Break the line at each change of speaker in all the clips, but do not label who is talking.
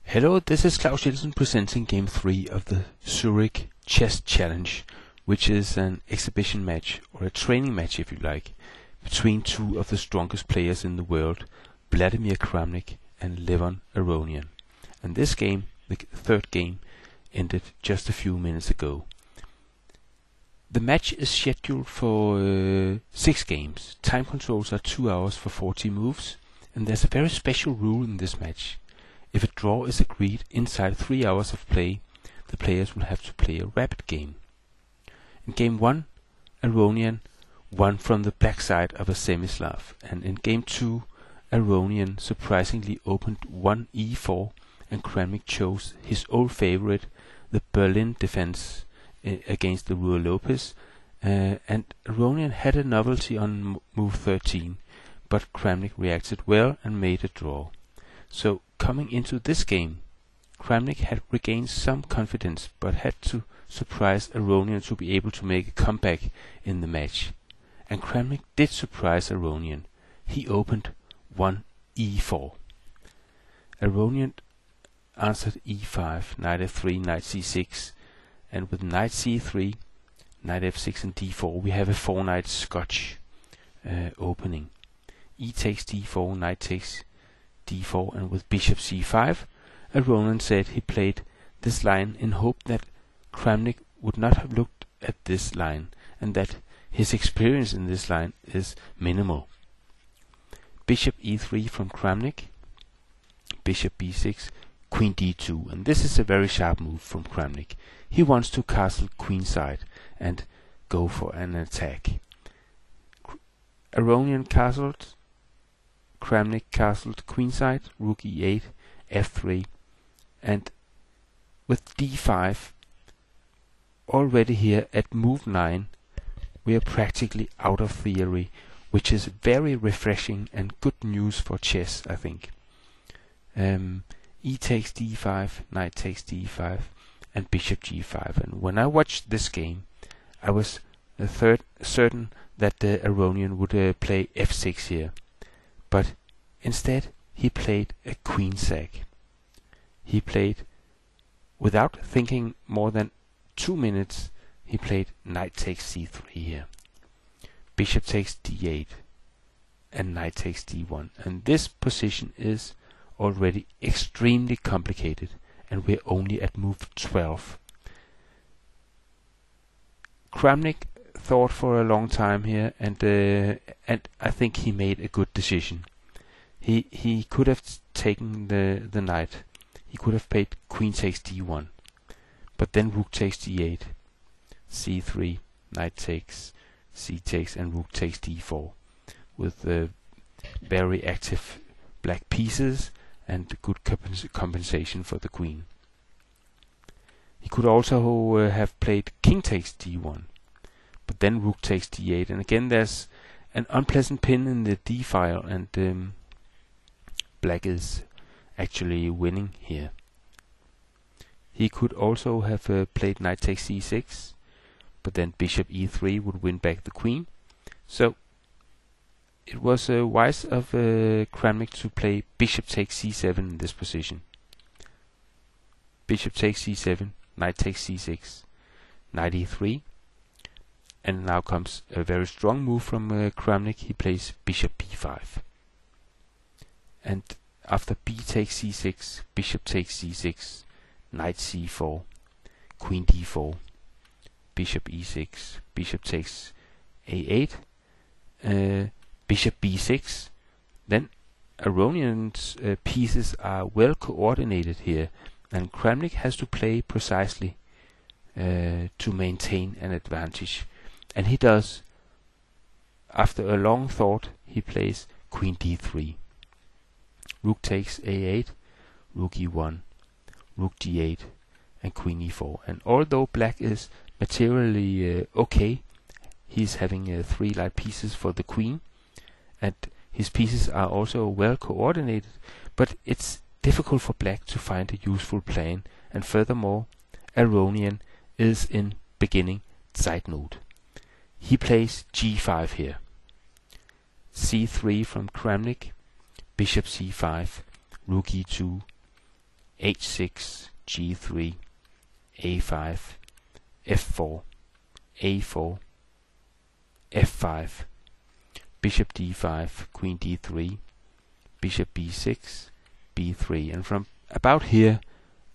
Hello, this is Claus Jensen presenting Game 3 of the Zurich Chess Challenge, which is an exhibition match, or a training match if you like, between two of the strongest players in the world, Vladimir Kramnik and Levon Aronian. And this game, the third game, ended just a few minutes ago. The match is scheduled for 6 games. Time controls are 2 hours for 40 moves, and there's a very special rule in this match. If a draw is agreed inside 3 hours of play, the players will have to play a rapid game. In Game 1, Aronian won from the black side of a semi-Slav, and in Game 2, Aronian surprisingly opened 1 e4, and Kramnik chose his old favorite, the Berlin defense against the Ruhr Lopez, and Aronian had a novelty on move 13, but Kramnik reacted well and made a draw. So coming into this game, Kramnik had regained some confidence, but had to surprise Aronian to be able to make a comeback in the match. And Kramnik did surprise Aronian. He opened 1 e4. Aronian answered e5, knight f3, knight c6, and with knight c3, knight f6 and d4, we have a 4-knight Scotch opening. E takes d4, knight takes d4, and with bishop c5, Aronian said he played this line in hope that Kramnik would not have looked at this line, and that his experience in this line is minimal. Bishop e3 from Kramnik, bishop b6, queen d2, and this is a very sharp move from Kramnik. He wants to castle queenside and go for an attack. Aronian castled, Kramnik castled queenside, rook e8, f3, and with d5, already here at move 9, we are practically out of theory, which is very refreshing and good news for chess, I think. E takes d5, knight takes d5, and bishop g5. And when I watched this game, I was certain that Aronian would play f6 here. But instead, he played a queen sack. He played, without thinking more than 2 minutes, he played knight takes c3 here. Bishop takes d8, and knight takes d1. And this position is already extremely complicated, and we're only at move 12. Kramnik thought for a long time here, and I think he made a good decision. He could have taken the knight. He could have played queen takes d1, but then rook takes d8, c3, knight takes, c takes, and rook takes d4, with very active black pieces and good compensation for the queen. He could also have played king takes d1, but then rook takes d8, and again there's an unpleasant pin in the d file, and black is actually winning here. He could also have played knight takes c6, but then bishop e3 would win back the queen. So it was wise of Kramnik to play bishop takes c7 in this position. Bishop takes c7, knight takes c6, knight e3, and now comes a very strong move from Kramnik. He plays bishop b5, and after b takes c6, bishop takes c6, knight c4, queen d4, bishop e6, bishop takes a8, bishop b6. Then Aronian's pieces are well coordinated here, and Kramnik has to play precisely to maintain an advantage, and he does. After a long thought, he plays queen d3, rook takes a8, rook e1, rook d8, and queen e4. And although black is materially okay, he's having 3 light pieces for the queen, and his pieces are also well coordinated, but it's difficult for black to find a useful plan, and furthermore, Aronian is in beginning Zeitnot. He plays g5 here, c3 from Kramnik, bishop c5, rook e2, h6, g3, a5, f4, a4, f5, bishop d5, queen d3, bishop b6, b3, and from about here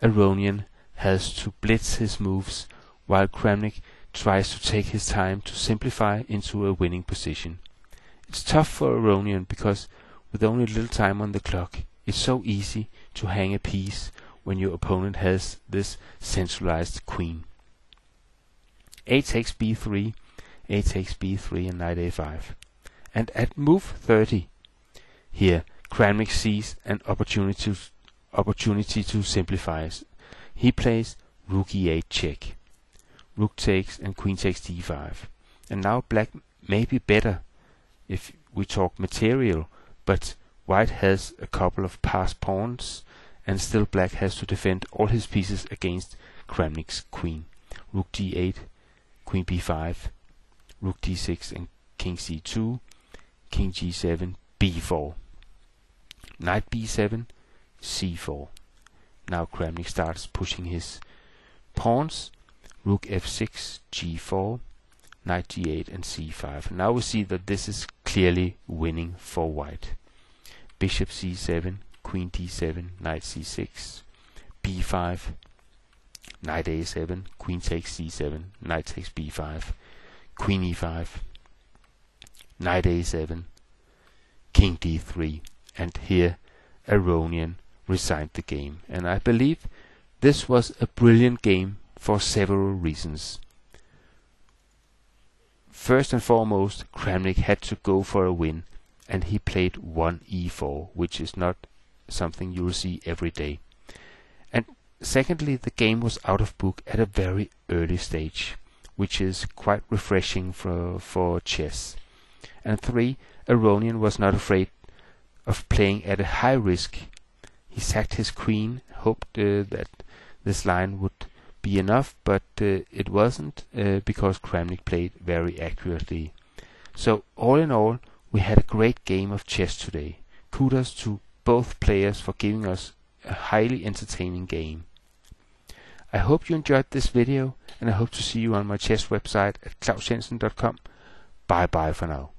Aronian has to blitz his moves while Kramnik tries to take his time to simplify into a winning position. It's tough for Aronian because with only little time on the clock, it's so easy to hang a piece when your opponent has this centralized queen. A takes b3, a takes b3, and knight a5. And at move 30, here Kramnik sees an opportunity to simplify. He plays rook e8 check. Rook takes and queen takes d5. And now black may be better if we talk material, but white has a couple of passed pawns, and still black has to defend all his pieces against Kramnik's queen. Rook d8, queen b5, rook d6 and king c2, king g7, b4, knight b7, c4. Now Kramnik starts pushing his pawns. Rook f6, g4, knight g8 and c5. Now we see that this is clearly winning for white. Bishop c7, queen d7, knight c6, b5, knight a7, queen takes c7, knight takes b5, queen e5, knight a7, king d3, and here Aronian resigned the game. And I believe this was a brilliant game for several reasons. First and foremost, Kramnik had to go for a win, and he played 1e4, which is not something you will see every day. And secondly, the game was out of book at a very early stage, which is quite refreshing for chess. And 3, Aronian was not afraid of playing at a high risk. He sacked his queen, hoped that this line would be enough, but it wasn't, because Kramnik played very accurately. So all in all, we had a great game of chess today. Kudos to both players for giving us a highly entertaining game. I hope you enjoyed this video, and I hope to see you on my chess website at klausjensen.com. Bye bye for now.